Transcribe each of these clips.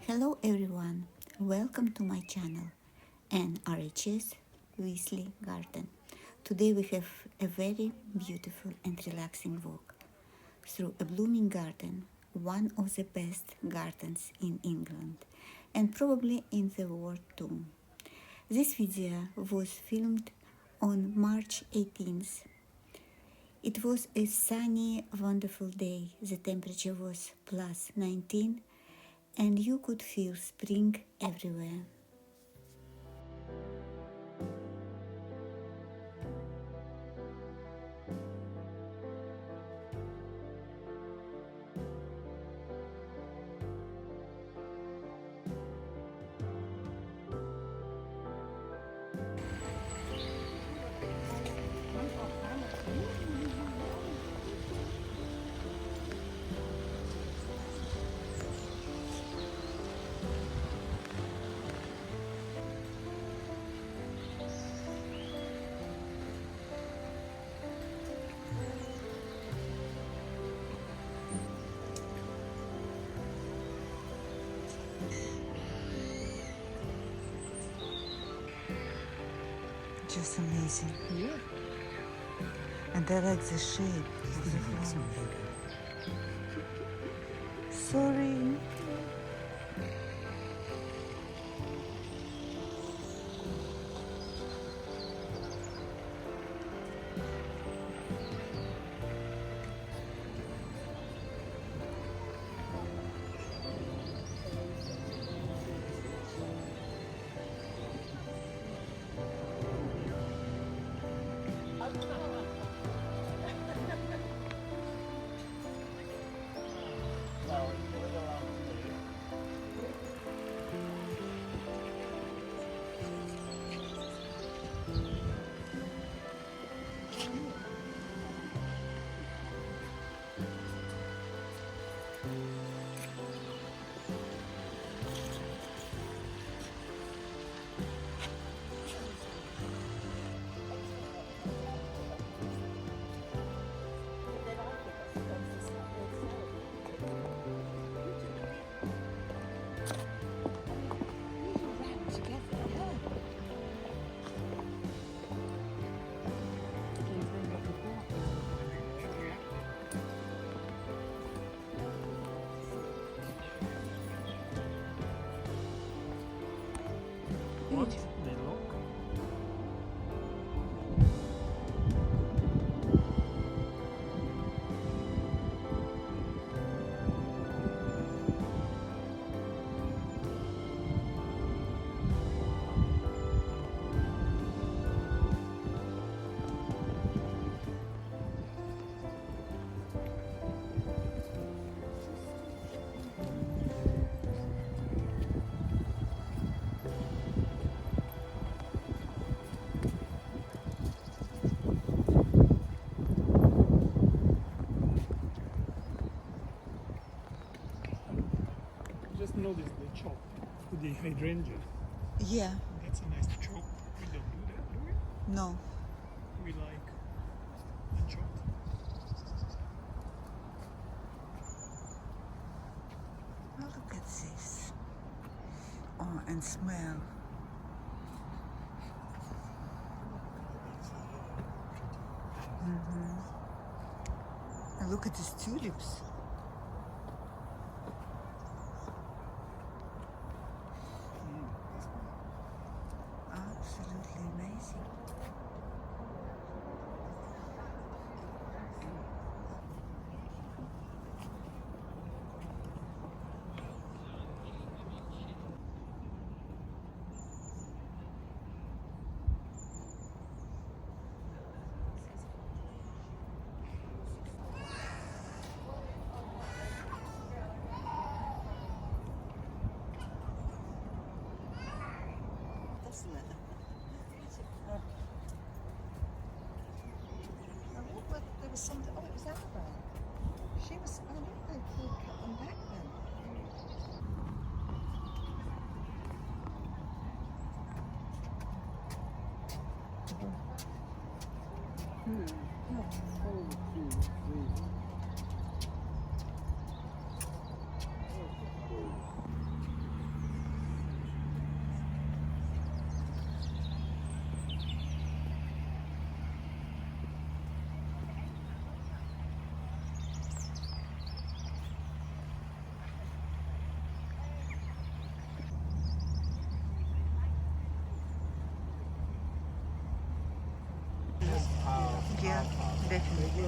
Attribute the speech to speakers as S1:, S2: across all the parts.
S1: Hello everyone, welcome to my channel and RHS Weasley Garden. Today we have a very beautiful and relaxing walk through a blooming garden, one of the best gardens in England and probably in the world too. This video was filmed on March 18th. It was a sunny, wonderful day. The temperature was plus 19 and you could feel spring everywhere.
S2: Just amazing.
S3: Yeah.
S2: And I like the shape of the flower. Sorry.
S3: What? They look. Just notice the chop with the hydrangea.
S2: Yeah.
S3: That's a nice chop. We don't do that, do we?
S2: No.
S3: We like unchopped.
S2: Oh, look at this. Oh, and smell. And look at these tulips. Absolutely amazing. Doesn't it? But there was something. Oh, it was Annabelle. She was. Oh, look, they cut them back then. Yeah, definitely.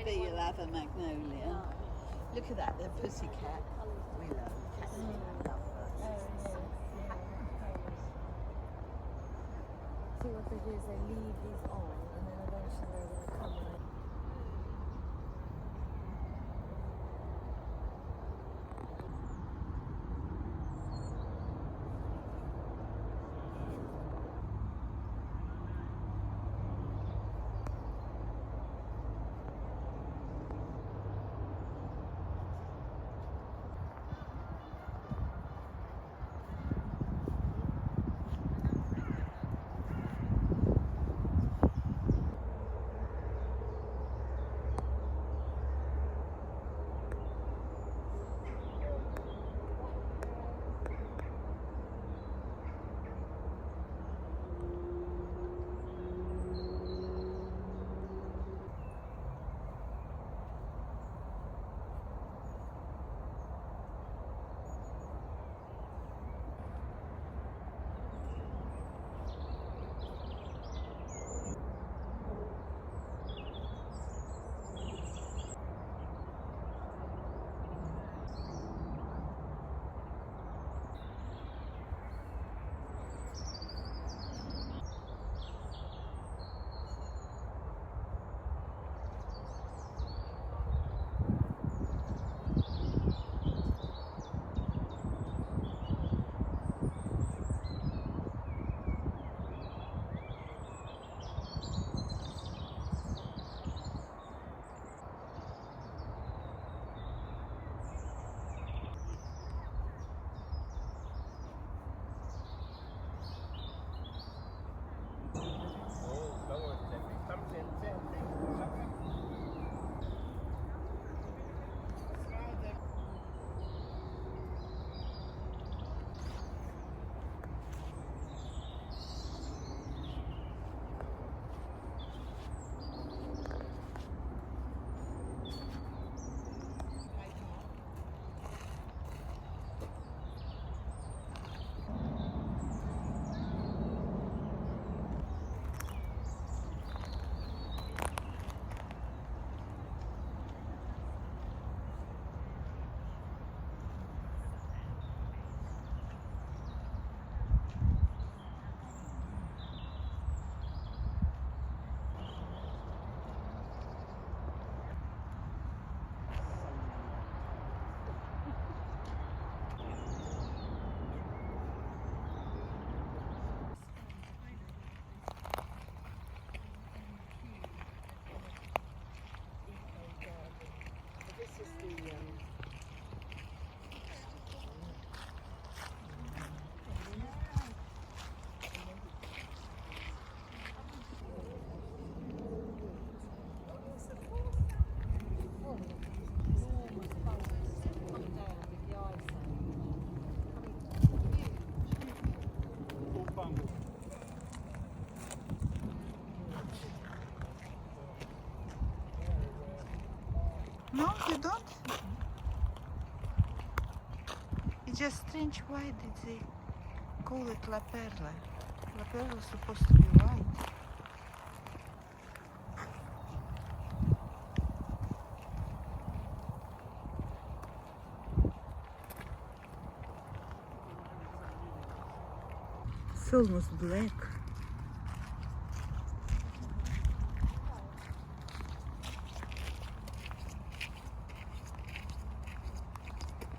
S2: Maybe you'll have a magnolia. Look at that, the pussycat willow. Cats love those.
S4: See what they do is they leave these on and then eventually they're going to come and
S2: No, you don't? It's just strange. Why did they call it La Perla? La Perla is supposed to be white. It's almost black.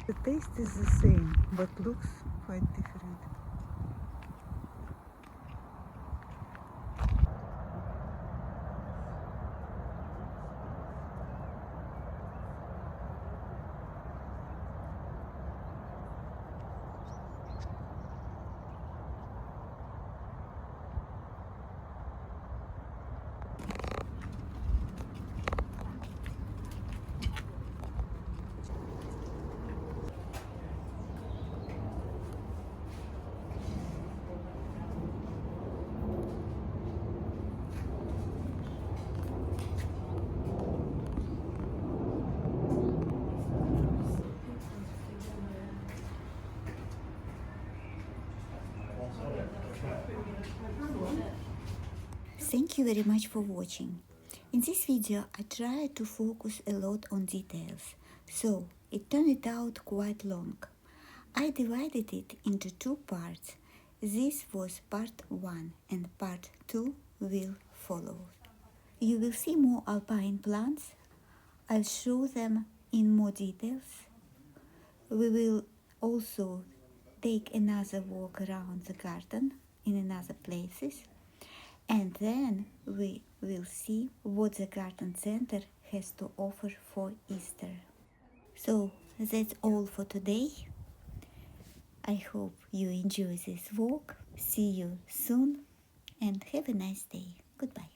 S2: The taste is the same, but looks quite different.
S1: Thank you very much for watching. In this video I tried to focus a lot on details, so it turned out quite long. I divided it into two parts. This was part 1 and part 2 will follow. You will see more alpine plants. I'll show them in more details. We will also take another walk around the garden in another places, and then we will see what the garden center has to offer for Easter. So that's all for today. I hope you enjoy this walk. See you soon and have a nice day. Goodbye.